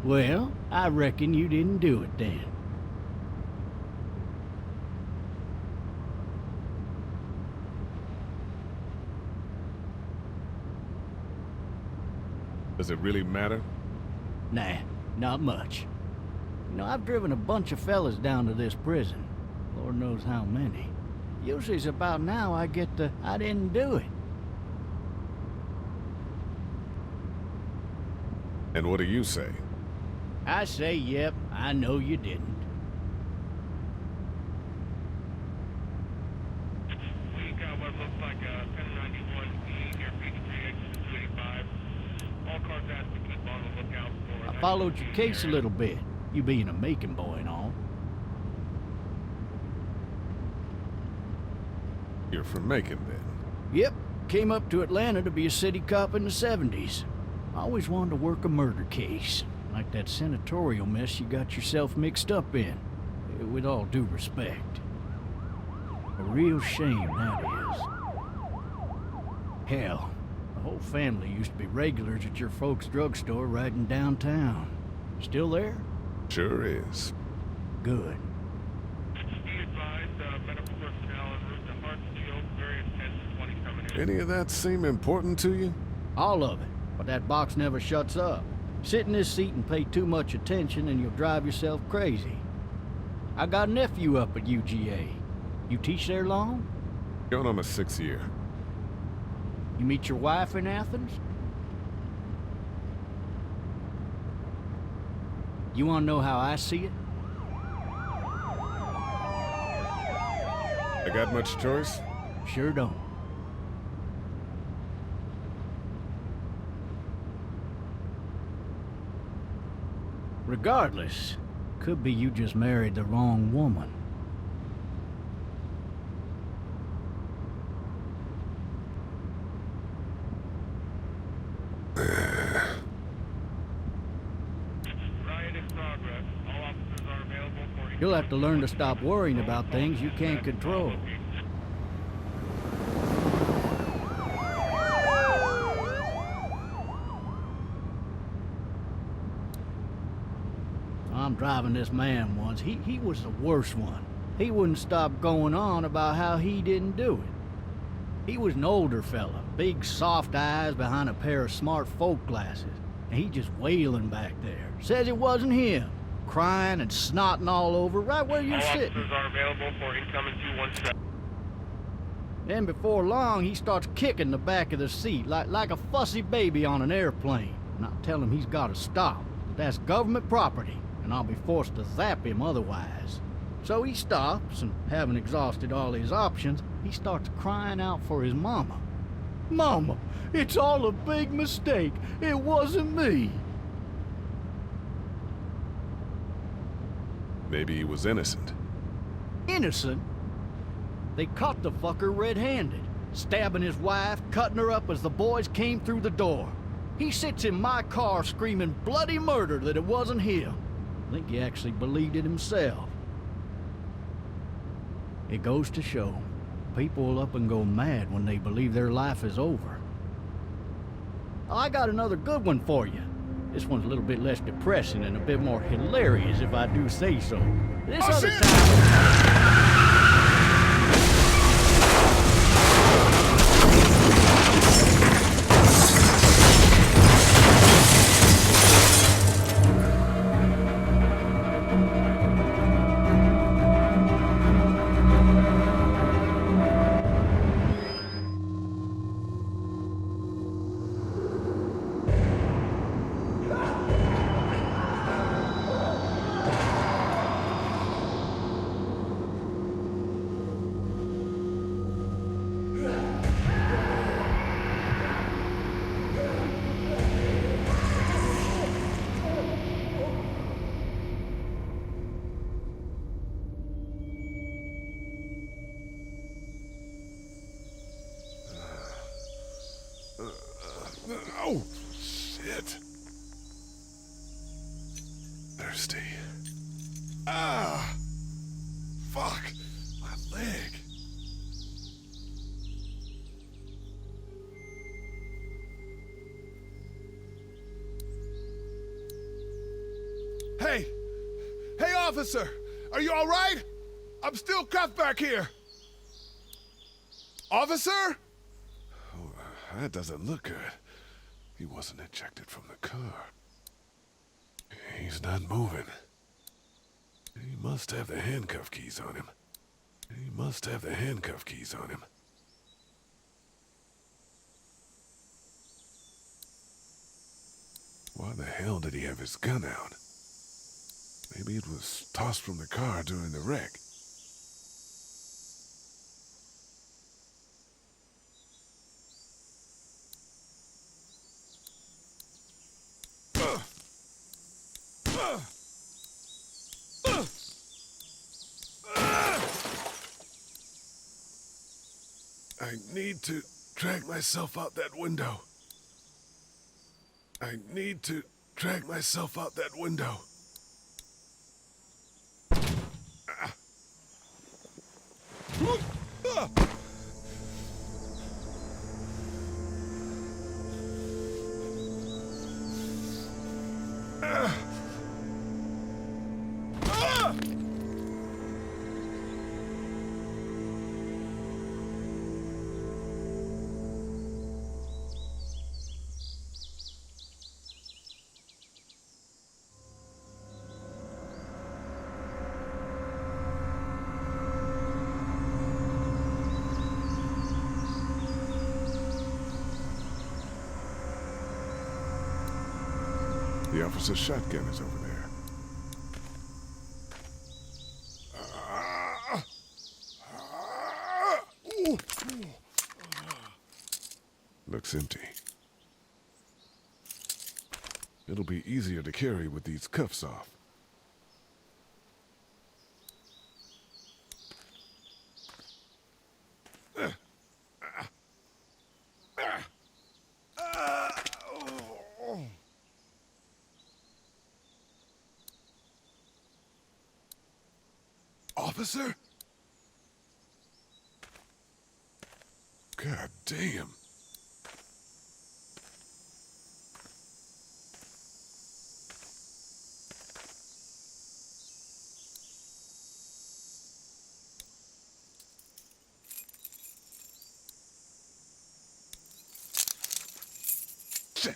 Well, I reckon you didn't do it then. Does it really matter? Nah, not much. You know, I've driven a bunch of fellas down to this prison. Lord knows how many. Usually it's about now I get the, I didn't do it. And what do you say? I say, yep, I know you didn't. We got what looks like a 1091E near Peachtree exit 285. All cars asked to keep on the lookout for... I followed your case a little bit, you being a Macon boy and all. You're from Macon, then? Yep, came up to Atlanta to be a city cop in the 70s. I always wanted to work a murder case, like that senatorial mess you got yourself mixed up in, with all due respect. A real shame, that is. Hell, the whole family used to be regulars at your folks' drugstore right in downtown. Still there? Sure is. Good. Be advised, medical personnel en route to Hartsfield, various 10-20 coming in. Any of that seem important to you? All of it, but that box never shuts up. Sit in this seat and pay too much attention and you'll drive yourself crazy. I got a nephew up at UGA. You teach there long? Going on my 6th year. You meet your wife in Athens? You want to know how I see it? I got much choice? Sure don't. Regardless, could be you just married the wrong woman. Riot in progress. All officers are available for... You'll have to learn to stop worrying about things you can't control. I'm driving this man once. He was the worst one. He wouldn't stop going on about how he didn't do it. He was an older fella, big soft eyes behind a pair of smart folk glasses. And he just wailing back there. Says it wasn't him. Crying and snotting all over right where you're All sitting. officers are available for incoming 217. Then before long, he starts kicking the back of the seat like a fussy baby on an airplane. And I tell him he's got to stop. That's government property, and I'll be forced to zap him otherwise. So he stops, and having exhausted all his options, he starts crying out for his mama. Mama, it's all a big mistake. It wasn't me. Maybe he was innocent. Innocent? They caught the fucker red-handed, stabbing his wife, cutting her up as the boys came through the door. He sits in my car screaming bloody murder that it wasn't him. I think he actually believed it himself. It goes to show, people will up and go mad when they believe their life is over. I got another good one for you. This one's a little bit less depressing and a bit more hilarious, if I do say so. This other time... Oh, shit. Thirsty. Ah! Fuck! My leg. Hey! Hey, officer! Are you all right? I'm still cuffed back here. Officer? Oh, that doesn't look good. He wasn't ejected from the car. He's not moving. He must have the handcuff keys on him. He must have the handcuff keys on him. Why the hell did he have his gun out? Maybe it was tossed from the car during the wreck. I need to drag myself out that window. I need to drag myself out that window. The officer's shotgun is over there. Looks empty. It'll be easier to carry with these cuffs off. Officer? God damn. Shit.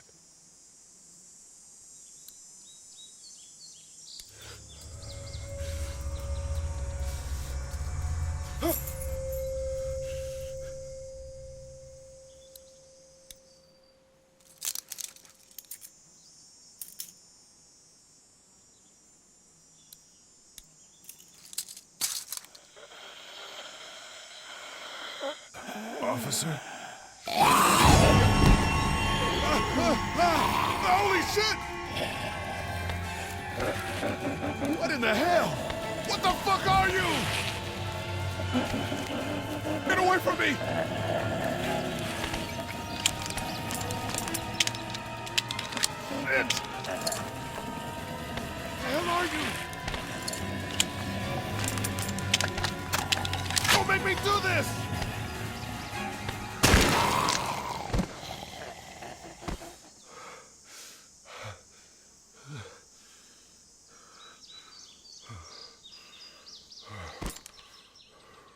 Officer? Holy shit! What in the hell? What the fuck are you? Get away from me! Shit! The hell are you? Don't make me do this!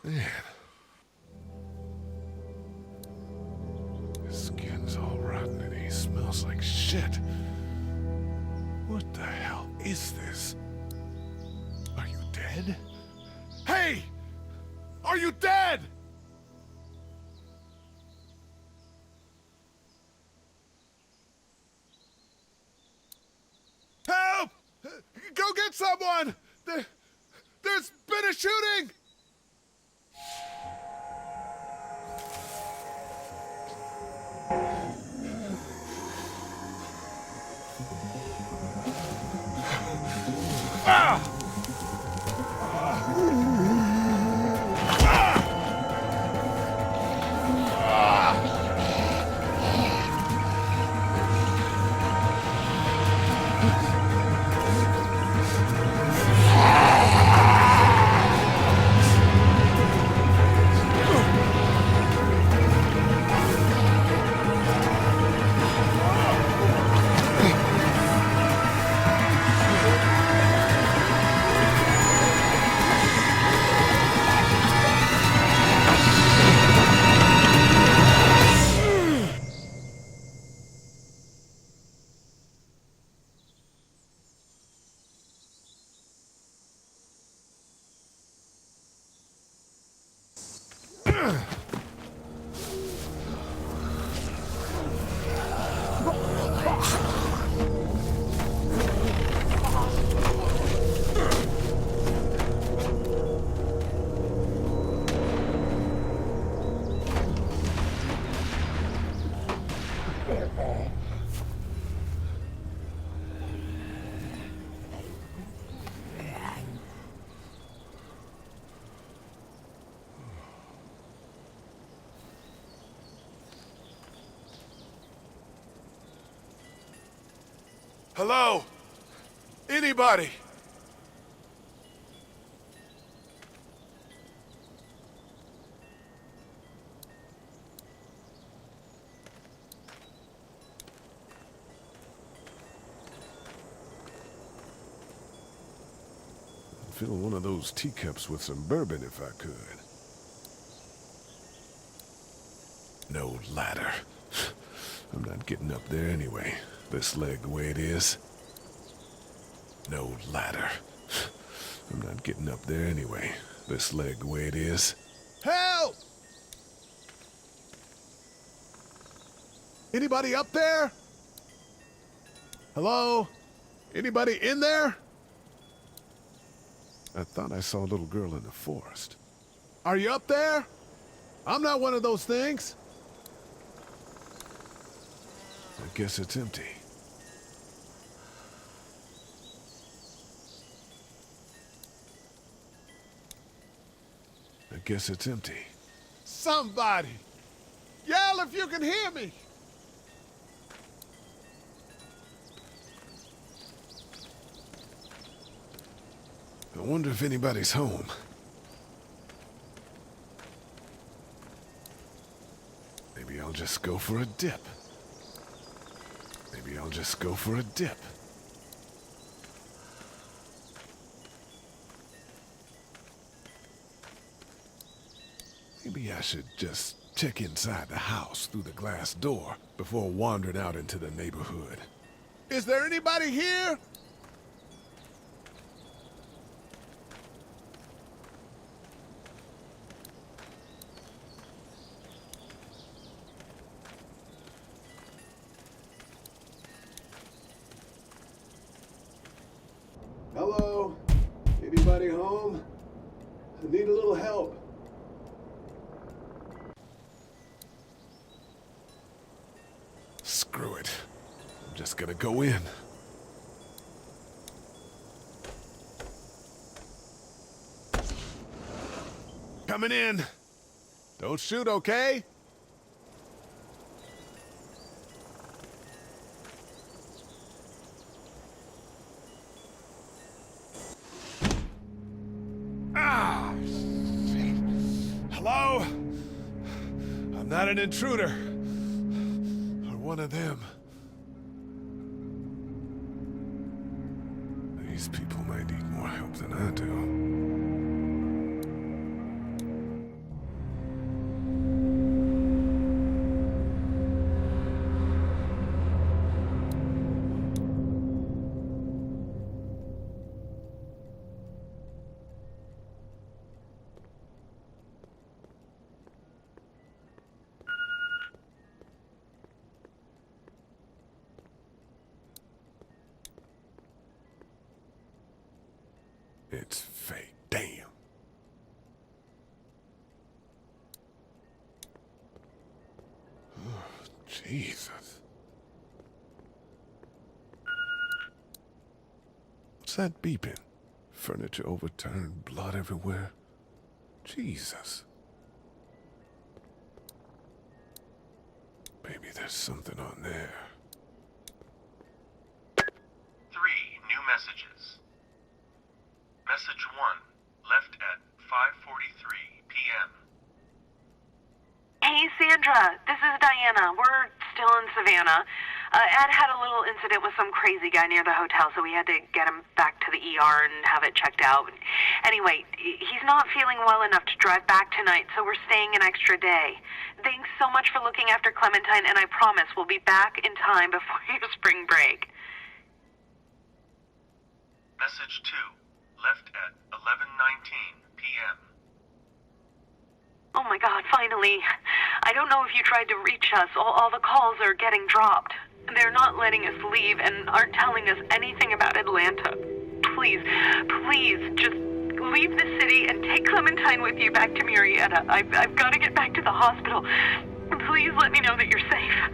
Man. His skin's all rotten and he smells like shit. What the hell is this? Are you dead? Hey! Are you dead? Help! Go get someone! There's been a shooting! Ah! Hello? Anybody? I'd fill one of those teacups with some bourbon if I could. No ladder. I'm not getting up there anyway. This leg the way it is. No ladder. I'm not getting up there anyway. This leg the way it is. Help! Anybody up there? Hello? Anybody in there? I thought I saw a little girl in the forest. Are you up there? I'm not one of those things. I guess it's empty. I guess it's empty. Somebody! Yell if you can hear me! I wonder if anybody's home. Maybe I'll just go for a dip. Maybe I'll just go for a dip. Maybe I should just check inside the house through the glass door before wandering out into the neighborhood. Is there anybody here? Hello? Anybody home? I need a little help. Screw it. I'm just gonna go in. Coming in. Don't shoot, okay? Ah! Shit. Hello? I'm not an intruder. One of them. These people might need more help than I do. It's fake. Damn. Oh, Jesus. What's that beeping? Furniture overturned, blood everywhere. Jesus. Maybe there's something on there. 3 new messages. Message 1, left at 5:43 p.m. Hey, Sandra, this is Diana. We're still in Savannah. Ed had a little incident with some crazy guy near the hotel, so we had to get him back to the ER and have it checked out. Anyway, he's not feeling well enough to drive back tonight, so we're staying an extra day. Thanks so much for looking after Clementine, and I promise we'll be back in time before your spring break. Message 2, left at 11:19 p.m. Oh my God, finally. I don't know if you tried to reach us. All the calls are getting dropped. They're not letting us leave and aren't telling us anything about Atlanta. Please, just leave the city and take Clementine with you back to Murrieta. I've got to get back to the hospital. Please let me know that you're safe.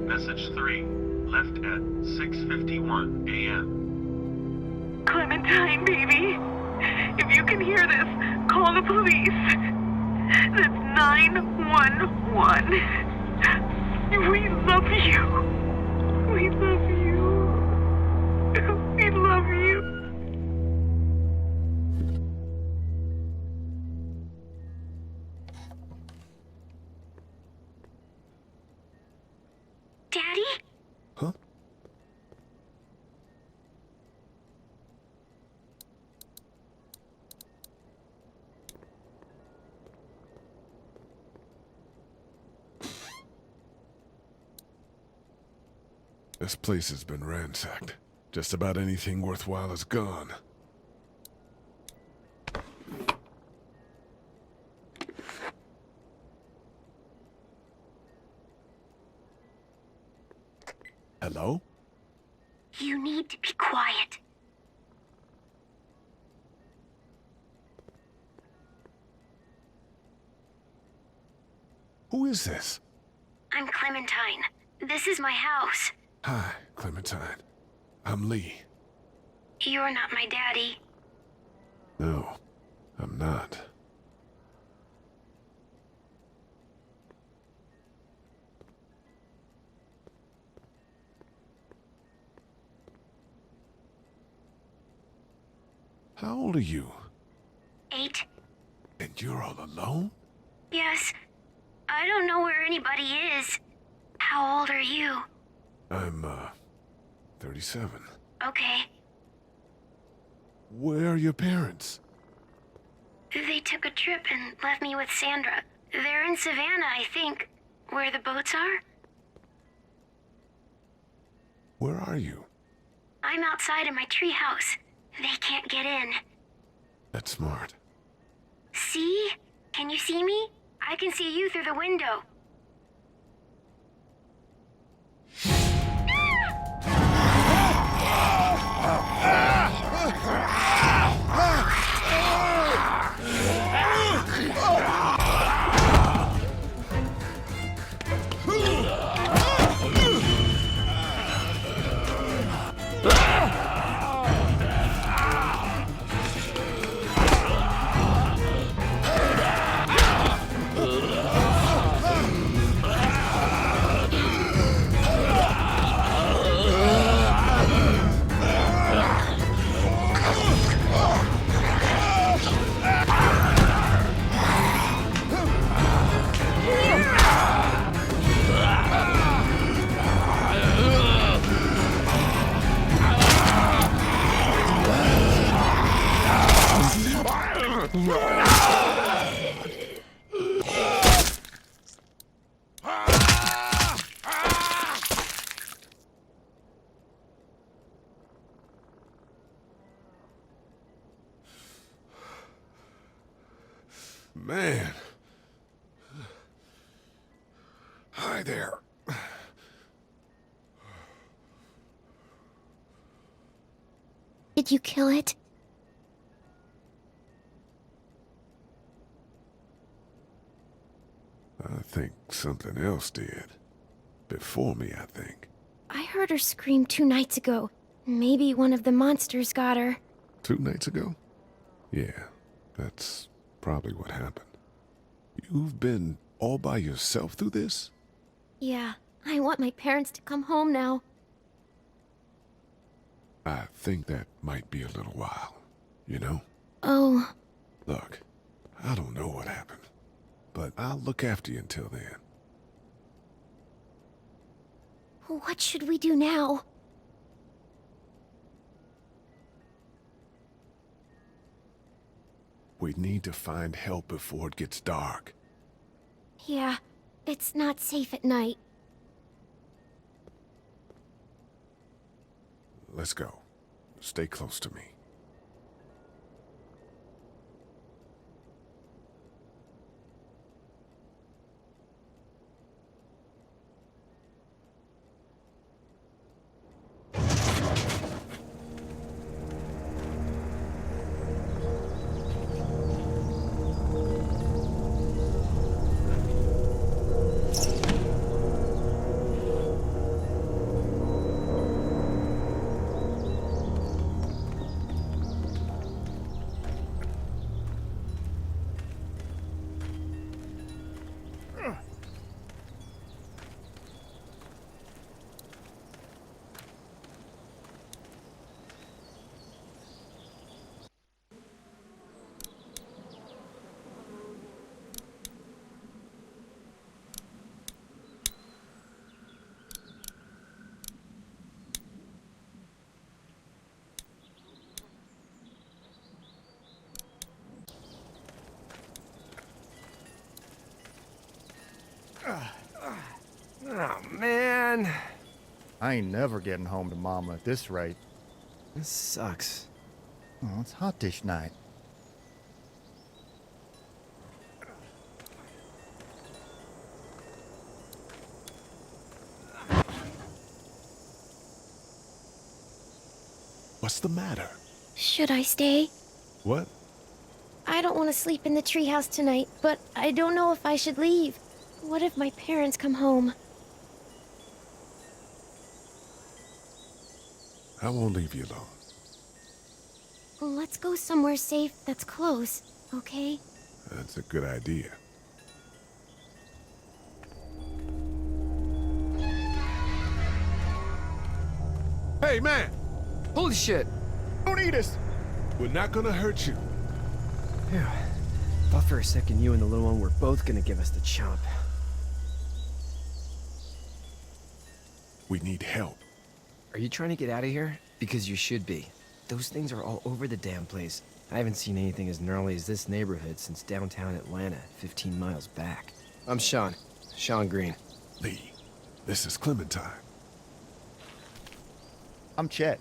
Message 3, left at 6:51 a.m. Clementine, baby. If you can hear this, call the police. That's 911. We love you. We love you. We love you. Daddy? Huh? This place has been ransacked. Just about anything worthwhile is gone. Hello? You need to be quiet. Who is this? I'm Clementine. This is my house. Hi, Clementine. I'm Lee. You're not my daddy. No, I'm not. How old are you? 8. And you're all alone? Yes. I don't know where anybody is. How old are you? I'm, 37. Okay. Where are your parents? They took a trip and left me with Sandra. They're in Savannah, I think. Where the boats are? Where are you? I'm outside in my treehouse. They can't get in. That's smart. See? Can you see me? I can see you through the window. Man. Hi there. Did you kill it? I think something else did. Before me, I think. I heard her scream 2 nights ago. Maybe one of the monsters got her. 2 nights ago? Yeah, that's probably what happened. You've been all by yourself through this? Yeah, I want my parents to come home now. I think that might be a little while, you know? Oh. Look, I don't know what happened, but I'll look after you until then. What should we do now? We need to find help before it gets dark. Yeah, it's not safe at night. Let's go. Stay close to me. I ain't never getting home to Mama at this rate. This sucks. Oh, it's hot this night. What's the matter? Should I stay? What? I don't want to sleep in the treehouse tonight, but I don't know if I should leave. What if my parents come home? I won't leave you alone. Let's go somewhere safe that's close, okay? That's a good idea. Hey, man! Holy shit! Don't eat us! We're not gonna hurt you. Phew. Thought for a second you and the little one were both gonna give us the chomp. We need help. Are you trying to get out of here? Because you should be. Those things are all over the damn place. I haven't seen anything as gnarly as this neighborhood since downtown Atlanta, 15 miles back. I'm Sean. Sean Green. Lee, this is Clementine. I'm Chet.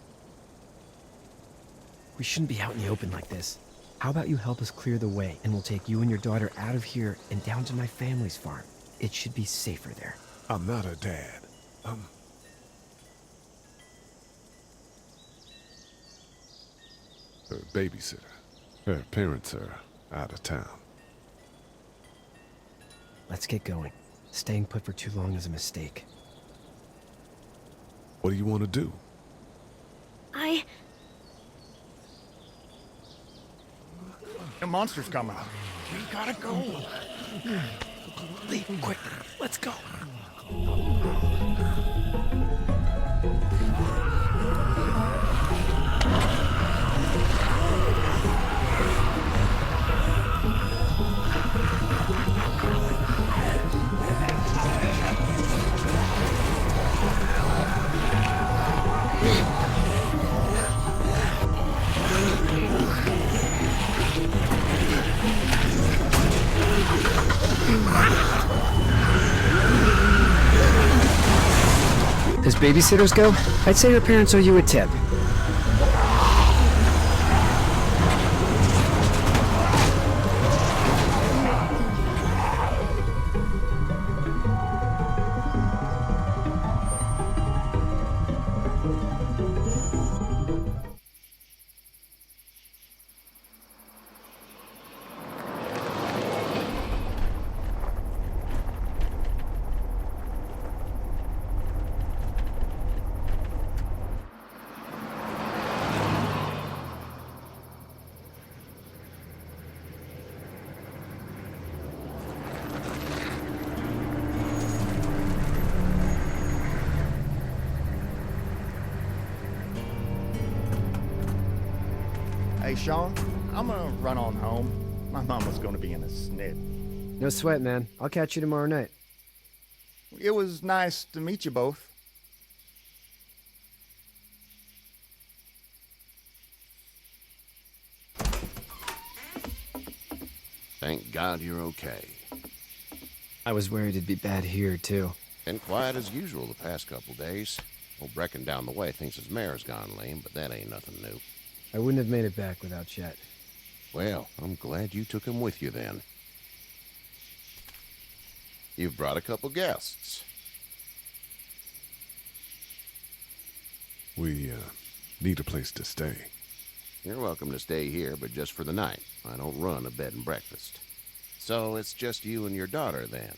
We shouldn't be out in the open like this. How about you help us clear the way, and we'll take you and your daughter out of here and down to my family's farm. It should be safer there. I'm not her dad. I'm... her babysitter. Her parents are out of town. Let's get going. Staying put for too long is a mistake. What do you want to do? The monster's coming. We gotta go. Leave, quick. Let's go. As babysitters go, I'd say her parents owe you a tip. Hey, Sean, I'm gonna run on home. My mama's gonna be in a snit. No sweat, man. I'll catch you tomorrow night. It was nice to meet you both. Thank God you're okay. I was worried it'd be bad here, too. Been quiet as usual the past couple days. Old Brecken down the way thinks his mare's gone lame, but that ain't nothing new. I wouldn't have made it back without Chet. Well, I'm glad you took him with you then. You've brought a couple guests. We, need a place to stay. You're welcome to stay here, but just for the night. I don't run a bed and breakfast. So it's just you and your daughter then?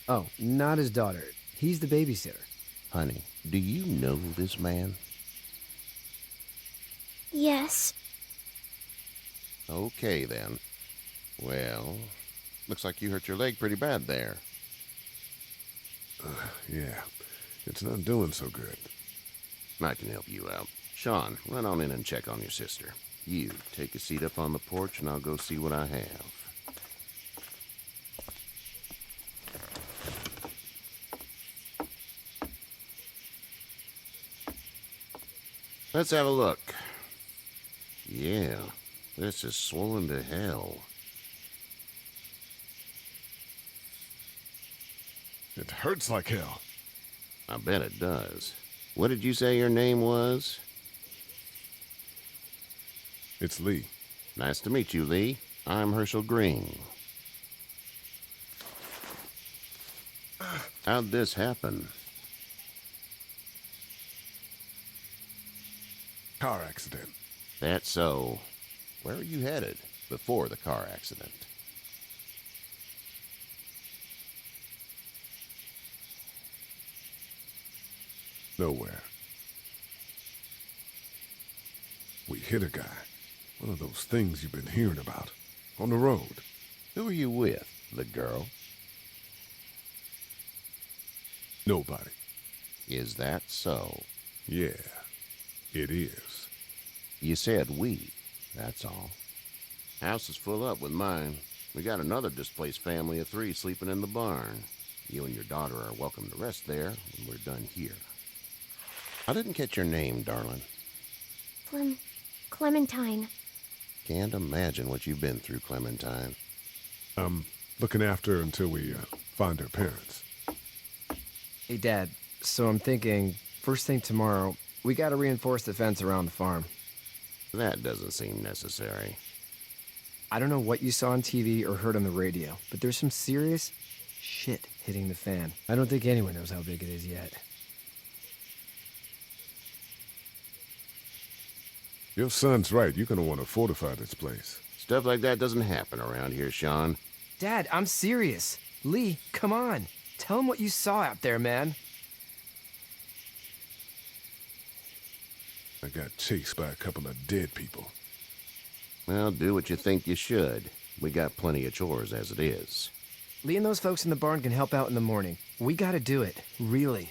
Oh, not his daughter. He's the babysitter. Honey, do you know this man? Yes. Okay, then. Well, looks like you hurt your leg pretty bad there. Yeah, it's not doing so good. I can help you out. Sean, run on in and check on your sister. You, take a seat up on the porch and I'll go see what I have. Let's have a look. Yeah, this is swollen to hell. It hurts like hell. I bet it does. What did you say your name was? It's Lee. Nice to meet you, Lee. I'm Herschel Green. How'd this happen? Car accident. That's so. Where are you headed before the car accident? Nowhere. We hit a guy. One of those things you've been hearing about. On the road. Who are you with? The girl? Nobody. Is that so? Yeah, it is. You said we. That's all. House is full up with mine. We got another displaced family of 3 sleeping in the barn. You and your daughter are welcome to rest there when we're done here. I didn't catch your name, darling. Clementine. Can't imagine what you've been through, Clementine. I'm looking after her until we find her parents. Hey, Dad, so I'm thinking, first thing tomorrow, we gotta reinforce the fence around the farm. That doesn't seem necessary. I don't know what you saw on TV or heard on the radio, but there's some serious shit hitting the fan. I don't think anyone knows how big it is yet. Your son's right. You're gonna want to fortify this place. Stuff like that doesn't happen around here, Sean. Dad, I'm serious. Lee, come on. Tell him what you saw out there, man. I got chased by a couple of dead people. Well, do what you think you should. We got plenty of chores as it is. Lee and those folks in the barn can help out in the morning. We gotta do it. Really.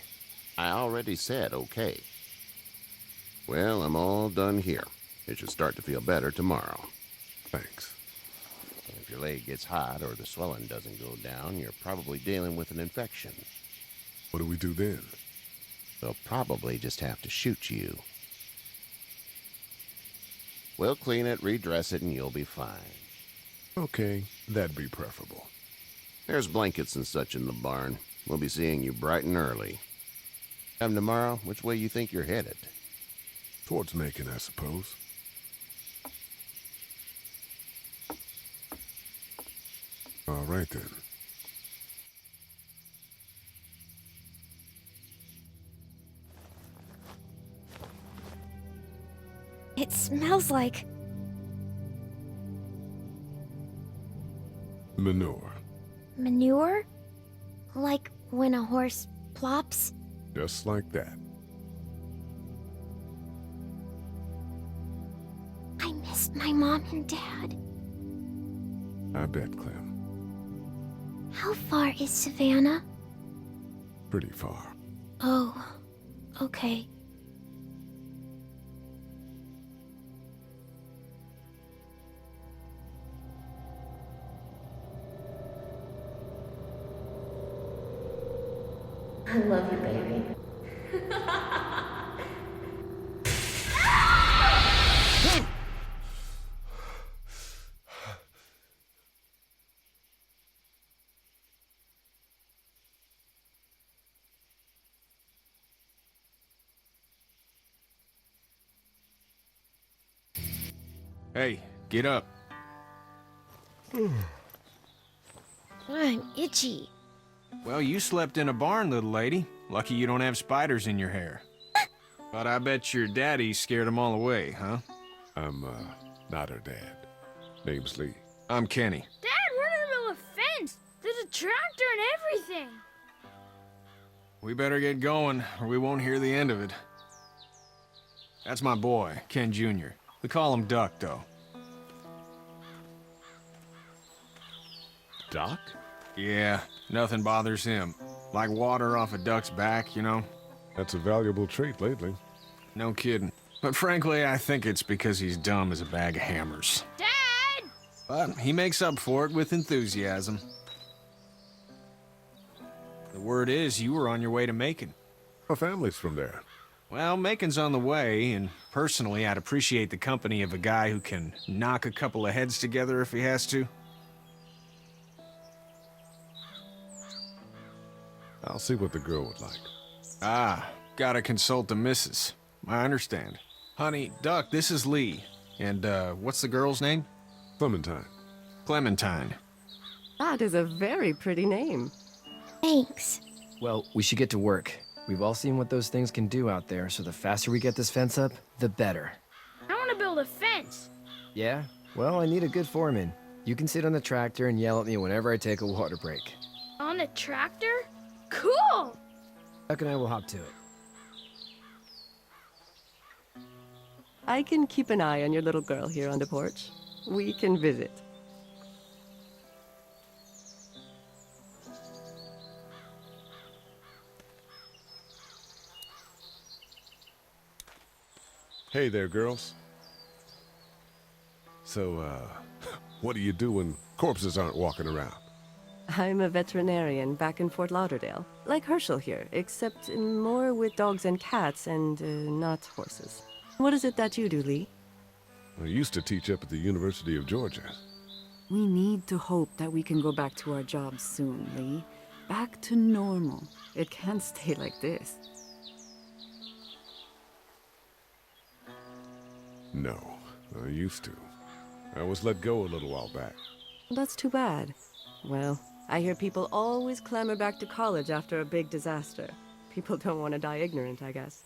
I already said okay. Well, I'm all done here. It should start to feel better tomorrow. Thanks. If your leg gets hot or the swelling doesn't go down, you're probably dealing with an infection. What do we do then? They'll probably just have to shoot you. We'll clean it, redress it, and you'll be fine. Okay, that'd be preferable. There's blankets and such in the barn. We'll be seeing you bright and early. Come tomorrow, which way you think you're headed? Towards Macon, I suppose. All right, then. It smells like Manure. manure? Like when a horse plops? Just like that. I miss my mom and dad. I bet, Clem. How far is Savannah? Pretty far. Oh, okay. I love you, baby. Hey, get up. I'm itchy. Well, you slept in a barn, little lady. Lucky you don't have spiders in your hair. But I bet your daddy scared them all away, huh? I'm, not her dad. Name's Lee. I'm Kenny. Dad, we're in the middle of a fence. There's a tractor and everything. We better get going, or we won't hear the end of it. That's my boy, Ken Jr. We call him Duck, though. Doc? Yeah, nothing bothers him. Like water off a duck's back, you know? That's a valuable trait lately. No kidding. But frankly, I think it's because he's dumb as a bag of hammers. Dad! But he makes up for it with enthusiasm. The word is you were on your way to Macon. Our family's from there. Well, Macon's on the way, and personally, I'd appreciate the company of a guy who can knock a couple of heads together if he has to. I'll see what the girl would like. Ah, Gotta consult the missus. I understand. Honey, Duck, this is Lee. And, what's the girl's name? Clementine. Clementine. That is a very pretty name. Thanks. Well, we should get to work. We've all seen what those things can do out there, so the faster we get this fence up, the better. I want to build a fence. Yeah? Well, I need a good foreman. You can sit on the tractor and yell at me whenever I take a water break. On a tractor? Cool! Duck and I will hop to it. I can keep an eye on your little girl here on the porch. We can visit. Hey there, girls. So, what do you do when corpses aren't walking around? I'm a veterinarian back in Fort Lauderdale. Like Herschel here, except more with dogs and cats and not horses. What is it that you do, Lee? I used to teach up at the University of Georgia. We need to hope that we can go back to our jobs soon, Lee. Back to normal. It can't stay like this. No, I used to. I was let go a little while back. That's too bad. Well, I hear people always clamor back to college after a big disaster. People don't want to die ignorant, I guess.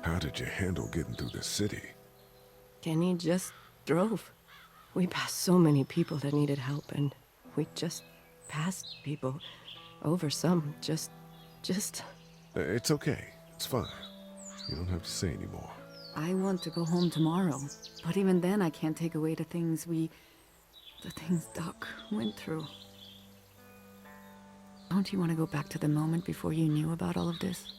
How did you handle getting through the city? Kenny just drove. We passed so many people that needed help, and we just passed people over some. Just... It's okay. It's fine. You don't have to say anymore. I want to go home tomorrow, but even then I can't take away the things Doc went through. Don't you want to go back to the moment before you knew about all of this?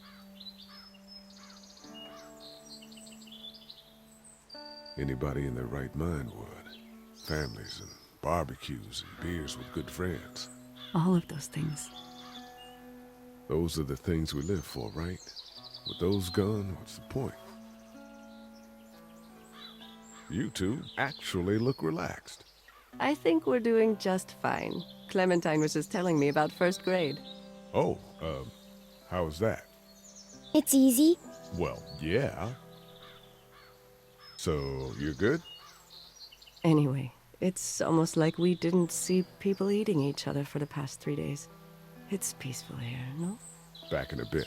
Anybody in their right mind would. Families and barbecues and beers with good friends. All of those things. Those are the things we live for, right? With those gone, what's the point? You two actually look relaxed. I think we're doing just fine. Clementine was just telling me about first grade. Oh, how was that? It's easy. Well, yeah. So, you're good? Anyway, it's almost like we didn't see people eating each other for the past 3 days. It's peaceful here, no? Back in a bit.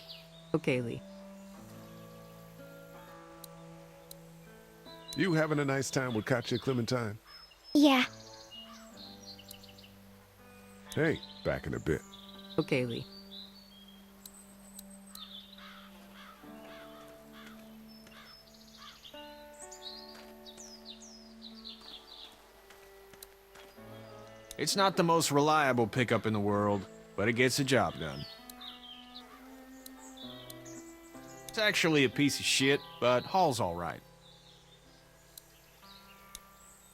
Okay, Lee. You having a nice time with Katya, Clementine? Yeah. Hey, back in a bit. Okay, Lee. It's not the most reliable pickup in the world, but it gets the job done. It's actually a piece of shit, but haul's all right.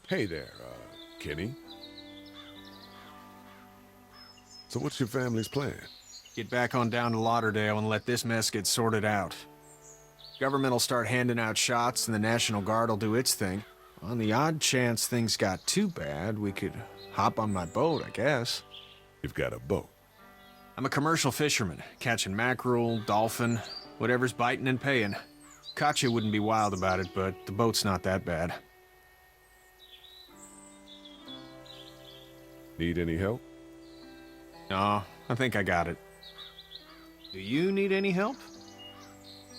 Hey there, Kenny. So what's your family's plan? Get back on down to Lauderdale and let this mess get sorted out. Government will start handing out shots and the National Guard will do its thing. On the odd chance things got too bad, we could hop on my boat, I guess. You've got a boat? I'm a commercial fisherman, catching mackerel, dolphin, whatever's biting and paying. Katya wouldn't be wild about it, but the boat's not that bad. Need any help? No, I think I got it. Do you need any help?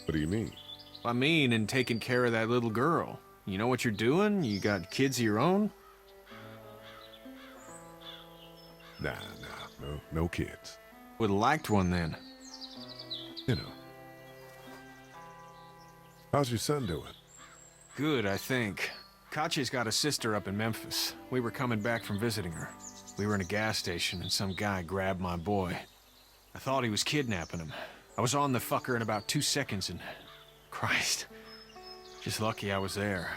What do you mean? I mean, in taking care of that little girl. You know what you're doing? You got kids of your own? Nah, no kids. Would've liked one then. You know. How's your son doing? Good, I think. Katya's got a sister up in Memphis. We were coming back from visiting her. We were in a gas station and some guy grabbed my boy. I thought he was kidnapping him. I was on the fucker in about 2 seconds and... Christ. Just lucky I was there.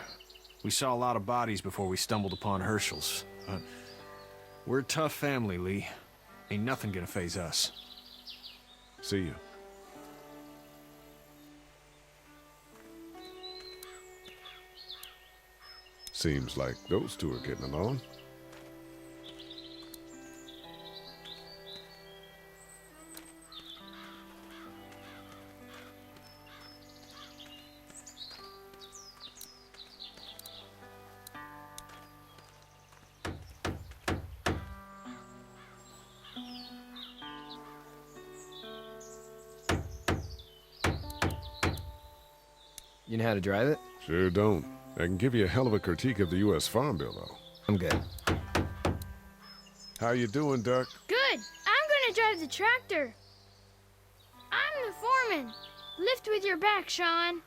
We saw a lot of bodies before we stumbled upon Herschel's. But we're a tough family, Lee. Ain't nothing gonna faze us. See you. See Seems like those two are getting along. You know how to drive it? Sure don't. I can give you a hell of a critique of the U.S. Farm Bill, though. I'm good. How you doing, Duck? Good. I'm gonna drive the tractor. I'm the foreman. Lift with your back, Sean.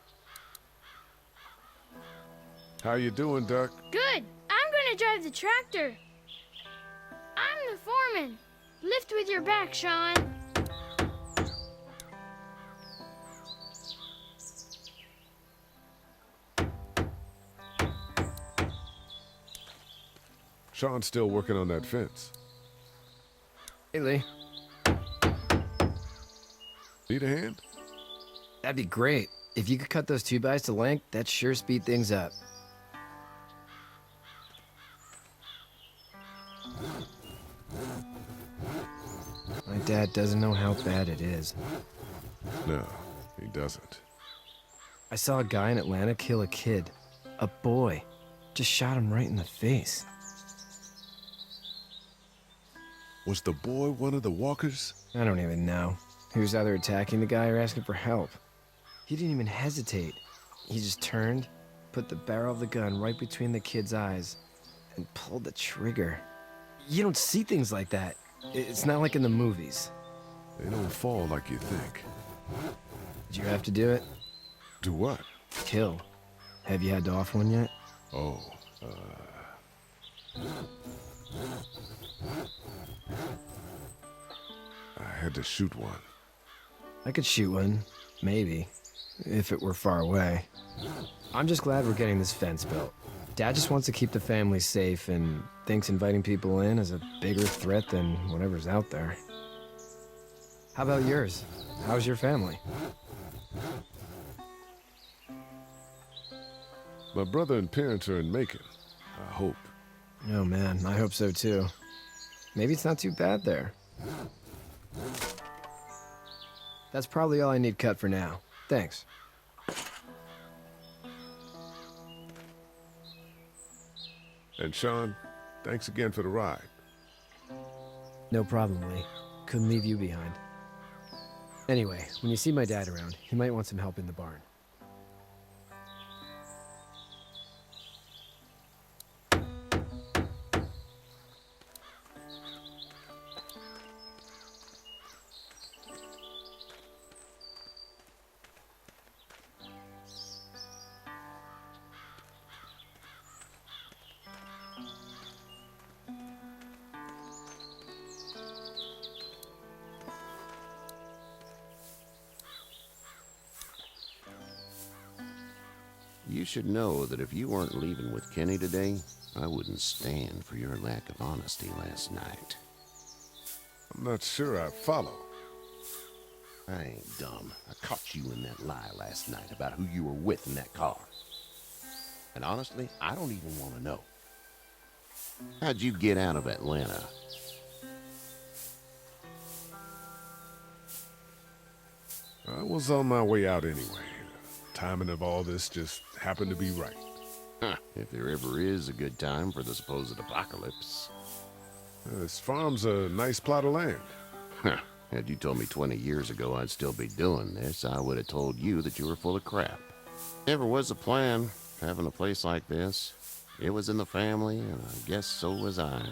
How you doing, Duck? Good. I'm gonna drive the tractor. I'm the foreman. Lift with your back, Sean. Sean's still working on that fence. Hey, Lee. Need a hand? That'd be great. If you could cut those 2x to length, that'd sure speed things up. My dad doesn't know how bad it is. No, he doesn't. I saw a guy in Atlanta kill a kid. A boy. Just shot him right in the face. Was the boy one of the walkers? I don't even know. He was either attacking the guy or asking for help. He didn't even hesitate. He just turned, put the barrel of the gun right between the kid's eyes, and pulled the trigger. You don't see things like that. It's not like in the movies. They don't fall like you think. Did you have to do it? Do what? Kill. Have you had to off one yet? Oh, I had to shoot one. I could shoot one, maybe, if it were far away. I'm just glad we're getting this fence built. Dad just wants to keep the family safe and thinks inviting people in is a bigger threat than whatever's out there. How about yours? How's your family? My brother and parents are in Macon. I hope. Oh man, I hope so too. Maybe it's not too bad there. That's probably all I need cut for now. Thanks. And Sean, thanks again for the ride. No problem, Lee. Couldn't leave you behind. Anyway, when you see my dad around, he might want some help in the barn. You should know that if you weren't leaving with Kenny today, I wouldn't stand for your lack of honesty last night. I'm not sure I follow. I ain't dumb. I caught you in that lie last night about who you were with in that car. And honestly, I don't even want to know. How'd you get out of Atlanta? I was on my way out anyway. Timing of all this just happened to be right. Huh, if there ever is a good time for the supposed apocalypse. This farm's a nice plot of land. Huh, had you told me 20 years ago I'd still be doing this, I would have told you that you were full of crap. Never was a plan, having a place like this. It was in the family, and I guess so was I.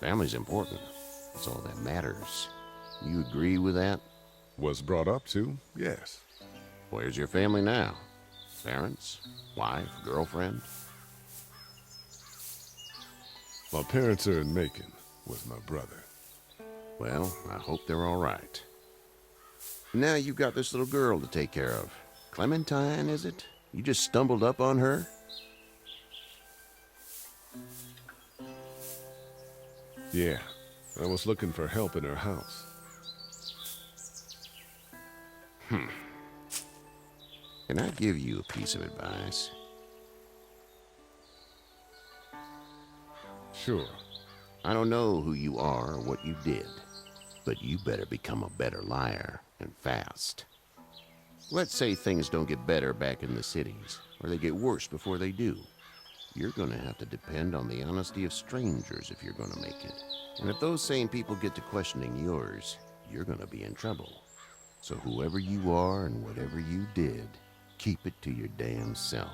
Family's important. That's all that matters. You agree with that? Was brought up to, yes. Where's your family now? Parents? Wife? Girlfriend? My parents are in Macon with my brother. Well, I hope they're all right. Now you've got this little girl to take care of. Clementine, is it? You just stumbled up on her? Yeah, I was looking for help in her house. Can I give you a piece of advice? Sure. I don't know who you are or what you did, but you better become a better liar, and fast. Let's say things don't get better back in the cities, or they get worse before they do. You're gonna have to depend on the honesty of strangers if you're gonna make it. And if those same people get to questioning yours, you're gonna be in trouble. So whoever you are and whatever you did, keep it to your damn self.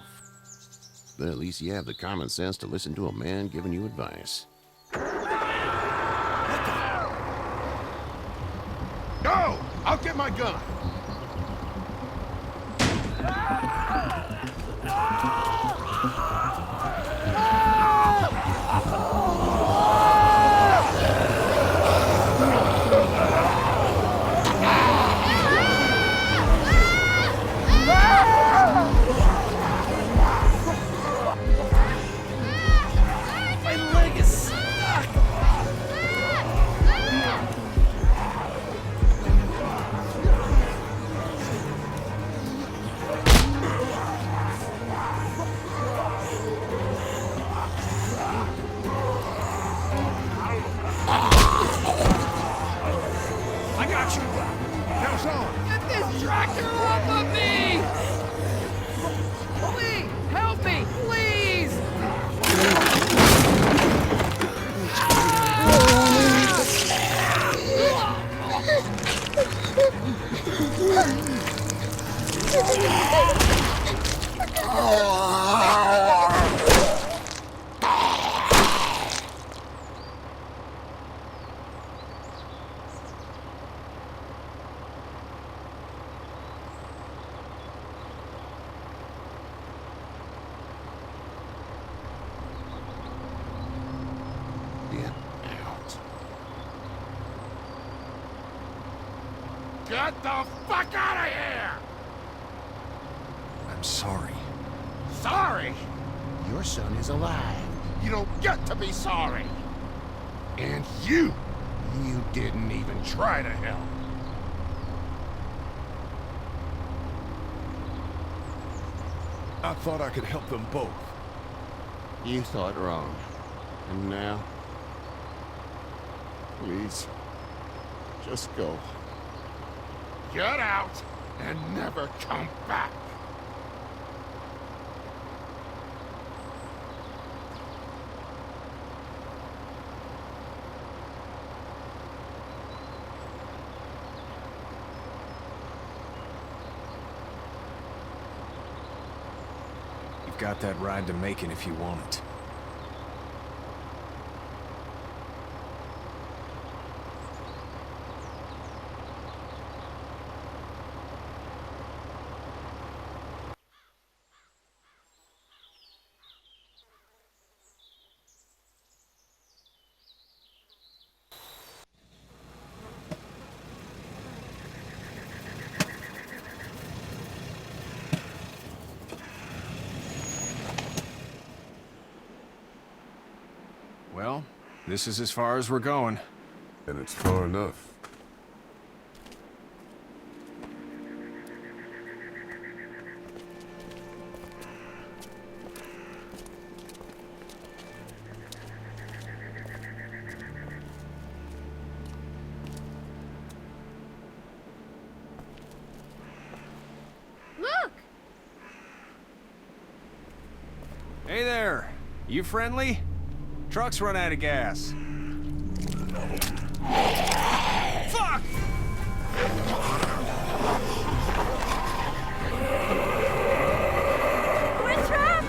But at least you have the common sense to listen to a man giving you advice. No! I'll get my gun! Get the fuck out of here! I'm sorry. Sorry? Your son is alive. You don't get to be sorry. And you didn't even try to help. I thought I could help them both. You thought wrong. And now? Please, just go. Get out and never come back. You've got that ride to Macon if you want it. Well, this is as far as we're going. And it's far enough. Look! Hey there! You friendly? Truck's run out of gas. Fuck! We're trapped!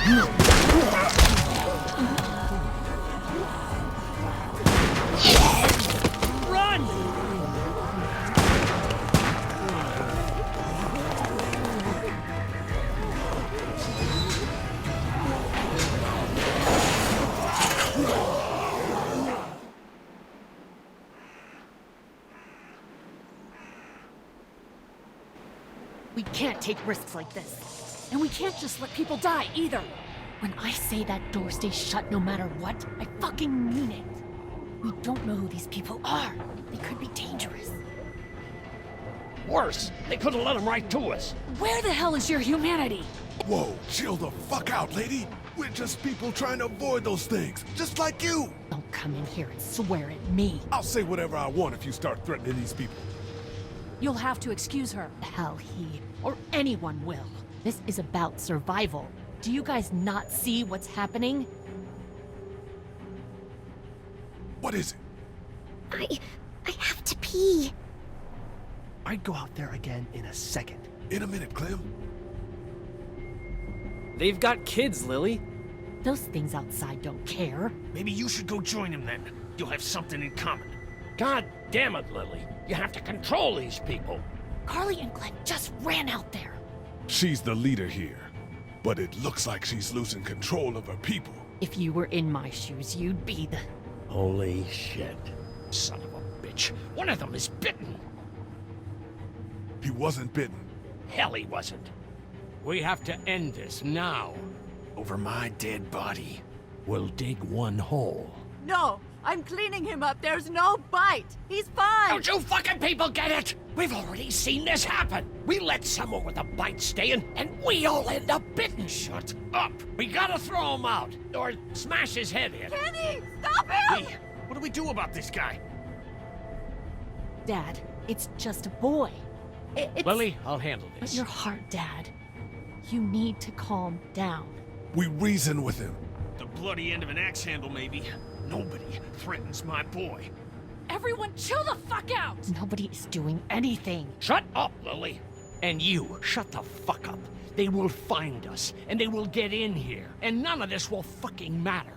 No! Run! We can't take risks like this. And we can't just let people die, either. When I say that door stays shut no matter what, I fucking mean it. We don't know who these people are. They could be dangerous. Worse, they could have let them right to us. Where the hell is your humanity? Whoa, chill the fuck out, lady. We're just people trying to avoid those things, just like you. Don't come in here and swear at me. I'll say whatever I want if you start threatening these people. You'll have to excuse her. Hell, he or anyone will. This is about survival. Do you guys not see what's happening? What is it? I have to pee. I'd go out there again in a second. In a minute, Clem. They've got kids, Lily. Those things outside don't care. Maybe you should go join them then. You'll have something in common. God damn it, Lily. You have to control these people. Carly and Glenn just ran out there. She's the leader here, but it looks like she's losing control of her people. If you were in my shoes, you'd be the... Holy shit. Son of a bitch. One of them is bitten. He wasn't bitten. Hell, he wasn't. We have to end this now. Over my dead body. We'll dig one hole. No, I'm cleaning him up. There's no bite. He's fine. Don't you fucking people get it? We've already seen this happen. We let someone with a bite stay in, and we all end up bitten. Shut up. We gotta throw him out, or smash his head in. Kenny, stop him! Hey, what do we do about this guy? Dad, it's just a boy. It's... Lily, I'll handle But this. your heart, Dad. You need to calm down. We reason with him. The bloody end of an axe handle, maybe. Nobody threatens my boy. Everyone chill the fuck out! Nobody is doing anything. Shut up, Lily. And you, shut the fuck up. They will find us, and they will get in here, and none of this will fucking matter.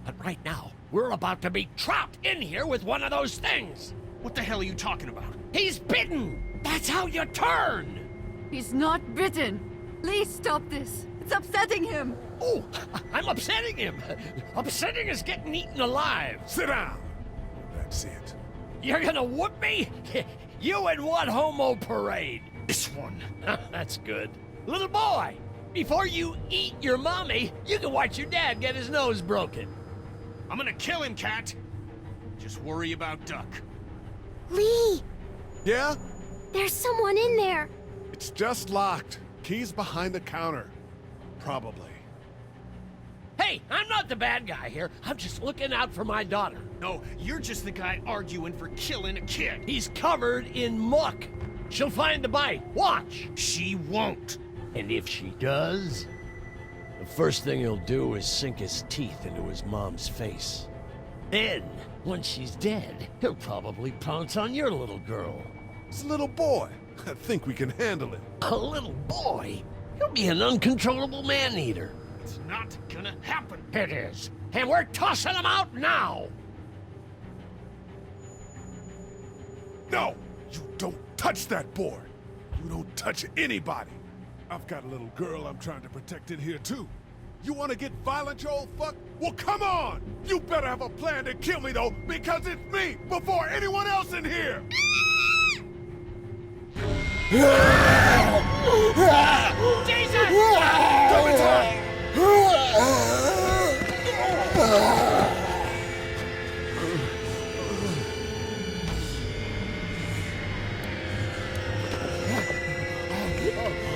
But right now, we're about to be trapped in here with one of those things. What the hell are you talking about? He's bitten! That's how you turn! He's not bitten. Please stop this. It's upsetting him. Oh, I'm upsetting him. Upsetting is getting eaten alive. Sit down. That's it. You're gonna whoop me? You and what homo parade? This one. That's good. Little boy, before you eat your mommy, you can watch your dad get his nose broken. I'm gonna kill him, Cat. Just worry about Duck. Lee, Yeah? there's someone in there. It's just locked. Key's behind the counter. Probably. Hey, I'm not the bad guy here. I'm just looking out for my daughter. No, you're just the guy arguing for killing a kid. He's covered in muck. She'll find the bite. Watch. She won't. And if she does, the first thing he'll do is sink his teeth into his mom's face. Then, once she's dead, he'll probably pounce on your little girl. It's a little boy. I think we can handle it. A little boy? He'll be an uncontrollable man-eater. It's not gonna happen. It is. And we're tossing him out now. No! You don't touch that boy! You don't touch anybody! I've got a little girl I'm trying to protect in here, too. You want to get violent, you old fuck? Well, come on! You better have a plan to kill me, though, because it's me before anyone else in here! Jesus! Double time!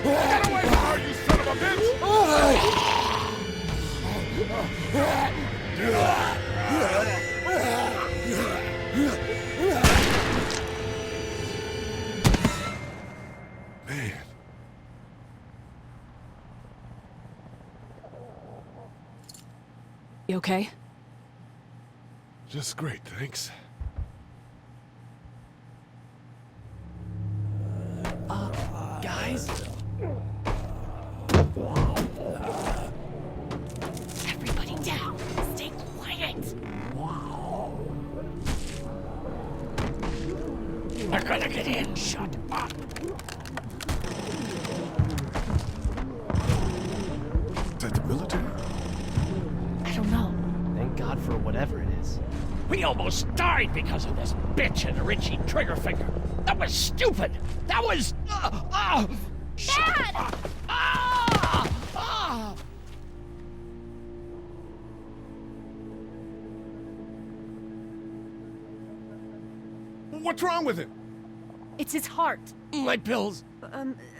Get away from her, you son of a bitch! Man. You okay? Just great, thanks. Guys? Everybody down. Stay quiet. They're gonna get in. Shut up. Is that the military? I don't know. Thank God for whatever it is. We almost died because of this bitch and a Richie trigger finger. That was stupid. That was... Dad! What's wrong with him? It's his heart. My pills.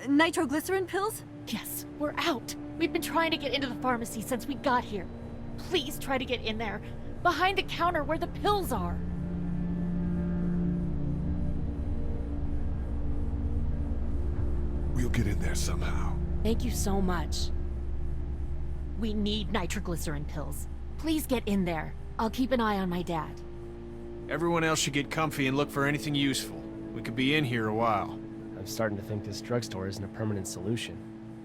Nitroglycerin pills? Yes, we're out. We've been trying to get into the pharmacy since we got here. Please try to get in there. Behind the counter where the pills are. We'll get in there somehow. Thank you so much. We need nitroglycerin pills. Please get in there. I'll keep an eye on my dad. Everyone else should get comfy and look for anything useful. We could be in here a while. I'm starting to think this drugstore isn't a permanent solution.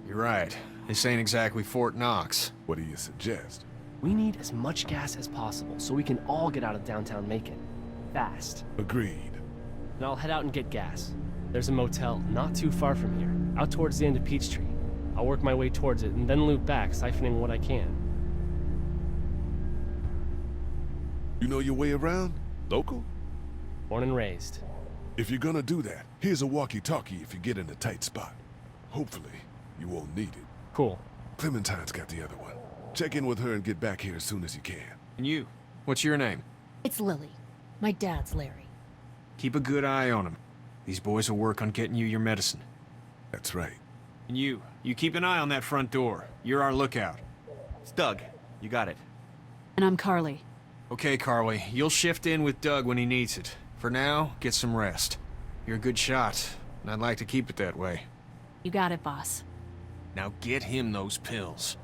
You're right. This ain't exactly Fort Knox. What do you suggest? We need as much gas as possible so we can all get out of downtown Macon. Fast. Agreed. And I'll head out and get gas. There's a motel not too far from here, out towards the end of Peachtree. I'll work my way towards it and then loop back, siphoning what I can. You know your way around? Local? Born and raised. If you're gonna do that, here's a walkie-talkie if you get in a tight spot. Hopefully, you won't need it. Cool. Clementine's got the other one. Check in with her and get back here as soon as you can. And you? What's your name? It's Lily. My dad's Larry. Keep a good eye on him. These boys will work on getting you your medicine. That's right. And you keep an eye on that front door. You're our lookout. It's Doug. You got it. And I'm Carly. Okay, Carly. You'll shift in with Doug when he needs it. For now, get some rest. You're a good shot, and I'd like to keep it that way. You got it, boss. Now get him those pills.